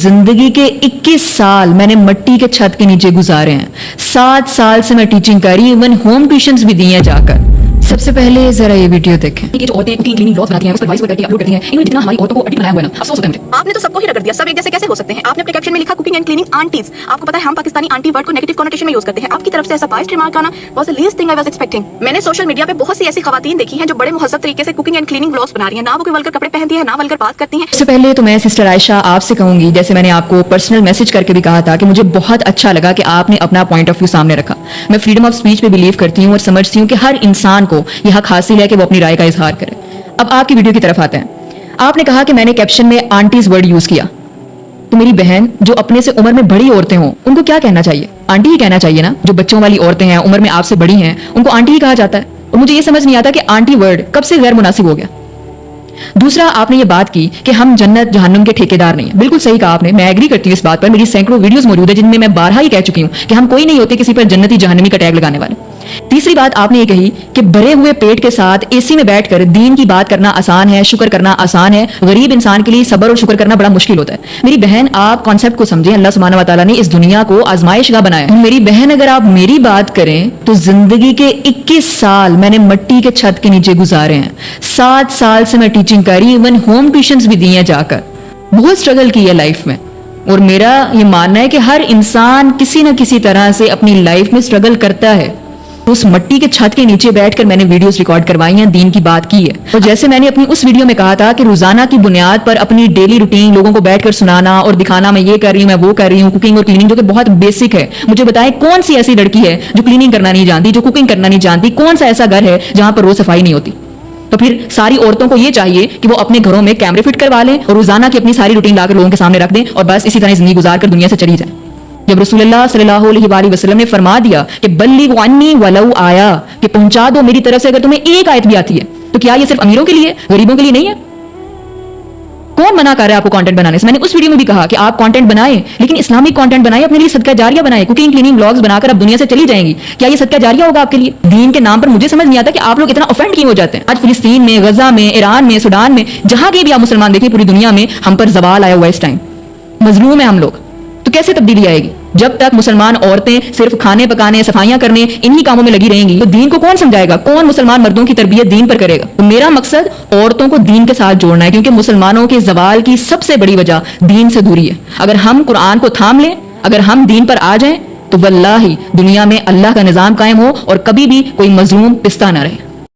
जिंदगी के 21 साल मैंने मिट्टी के छत के नीचे गुजारे हैं। 7 साल से मैं टीचिंग कर रही हूँ, इवन होम ट्यूशंस भी दी हैं जाकर। सबसे पहले जरा ये वीडियो देखें। ये जो औरतें कुकिंग क्लीनिंग व्लॉग्स बनाती हैं, उस पर वॉइस करके अपलोड करती हैं, इन्होंने जितना हमारी औरतों को एडिट बनाया हुआ है ना, अफसोस होता है मुझे। आपने तो सबको ही रगड़ दिया, सब एक जैसे कैसे हो सकते हैं? आपने अपने कैप्शन में लिखा कुकिंग एंड क्लीनिंग आंटीज। आपको पता है हम पाकिस्तानी आंटी वर्ड को नेगेटिव कॉनोटेशन में यूज करते हैं। आपकी तरफ से ऐसा बाइस्ड रिमार्क आना was the least thing I was expecting. मैंने सोशल मीडिया पे बहुत सी ऐसी खवातीन देखी हैं जो बड़े मुहज्जब तरीके से कुकिंग एंड क्लीनिंग व्लॉग्स बना रही हैं, ना वो कोई वल्गर कपड़े पहनती है, ना वल्गर बात करती हैं। सबसे पहले तो मैं सिस्टर आयशा आपसे कहूंगी, जैसे मैंने आपको पर्सनल मैसेज करके भी कहा था कि मुझे बहुत अच्छा लगा कि आपने अपना पॉइंट ऑफ व्यू सामने रखा। मैं फ्रीडम ऑफ स्पीच पे बिलीव करती हूँ और समझती हूँ कि हर इंसान को यह हक हासिल है कि वो अपनी राय का इजहार करे। अब आपकी वीडियो की तरफ आते हैं। आपने कहा कि मैंने कैप्शन में आंटीज वर्ड यूज किया, तो मेरी बहन जो अपने से उम्र में बड़ी औरतें हों उनको क्या कहना चाहिए? आंटी ही कहना चाहिए ना। जो बच्चों वाली औरतें हैं, उम्र में आपसे बड़ी हैं, उनको आंटी ही कहा जाता है। और मुझे ये समझ नहीं आता कि आंटी वर्ड कब से गैर मुनासिब हो गया। दूसरा, आपने ये बात की कि हम जन्नत जहन्नुम के ठेकेदार नहीं है। बिल्कुल सही कहा आपने, मैं एग्री करती हूँ इस बात पर। मेरी सैकड़ों वीडियोस मौजूद है जिनमें मैं बारहा ही कह चुकी हूँ कि हम कोई नहीं होते किसी पर जन्नती जहन्नमी का टैग लगाने वाले। तीसरी बात आपने ये कही कि भरे हुए पेट के साथ एसी में बैठकर दीन की बात करना आसान है, शुक्र करना आसान है। गरीब इंसान के लिए सब्र और शुक्र करना बड़ा मुश्किल होता है। मेरी बहन, आप कॉन्सेप्ट को समझें। अल्लाह सुब्हानहू व तआला ने इस दुनिया को आजमाइशगाह बनाया है। मेरी बहन, अगर आप मेरी बात करें तो जिंदगी के 21 साल मैंने मिट्टी के छत के नीचे गुजारे हैं। 7 साल से मैं टीचिंग कर रही हूं, इवन होम ट्यूशंस भी दी हैं जाकर। बहुत स्ट्रगल की है लाइफ में, और मेरा ये मानना है कि हर इंसान किसी न किसी तरह से अपनी लाइफ में स्ट्रगल करता है। तो उस मिट्टी के छत के नीचे बैठकर मैंने वीडियोस रिकॉर्ड करवाई हैं, दीन की बात की है। और जैसे मैंने अपनी उस वीडियो में कहा था कि रोजाना की बुनियाद पर अपनी डेली रूटीन लोगों को बैठकर सुनाना और दिखाना, मैं ये कर रही हूँ, मैं वो कर रही हूँ, कुकिंग और क्लीनिंग, जो कि बहुत बेसिक है। मुझे बताएं कौन सी ऐसी लड़की है जो क्लीनिंग करना नहीं जानती, जो कुकिंग करना नहीं जानती? कौन सा ऐसा घर है जहां पर रोज सफाई नहीं होती? तो फिर सारी औरतों को ये चाहिए कि वो अपने घरों में कैमरे फिट करवा लें और रोजाना की अपनी सारी रूटीन लाकर लोगों के सामने रख दें और बस इसी तरह जिंदगी गुजार कर दुनिया से चली जाए। जब रसूलुल्लाह सल्लल्लाहु अलैहि वसल्लम ने फरमा दिया कि बल्लिगु अन्नी वलौ आया, कि पहुंचा दो मेरी तरफ से अगर तुम्हें एक आयत भी आती है, तो क्या ये सिर्फ अमीरों के लिए, गरीबों के लिए नहीं है? कौन मना कर रहा है आपको कंटेंट बनाने से? मैंने उस वीडियो में भी कहा कि आप कंटेंट बनाएं, लेकिन इस्लामिक कंटेंट बनाएं, अपने लिए सदका जारिया बनाएं। कुकिंग क्लीनिंग व्लॉग्स बनाकर अब दुनिया से चली जाएंगी, क्या ये सदका जारिया होगा आपके लिए? दीन के नाम पर मुझे समझ नहीं आता कि आप लोग इतना ऑफेंड क्यों हो जाते हैं। आज फिलिस्तीन में, गजा में, ईरान में, सूडान में, जहां के भी आप मुसलमान देखें पूरी दुनिया में, हम पर जवाल आया हुआ इस टाइम। मजलूम है हम लोग। तो कैसे तब्दीली आएगी? जब तक मुसलमान औरतें सिर्फ खाने पकाने, सफाइयां करने, इन्हीं कामों में लगी रहेंगी, तो दीन को कौन समझाएगा? कौन मुसलमान मर्दों की तरबियत दीन पर करेगा? तो मेरा मकसद औरतों को दीन के साथ जोड़ना है, क्योंकि मुसलमानों के जवाल की सबसे बड़ी वजह दीन से दूरी है। अगर हम कुरान को थाम लें, अगर हम दीन पर आ जाएं, तो वल्लाही दुनिया में अल्लाह का निजाम कायम हो और कभी भी कोई मजलूम पिस्ता ना रहे।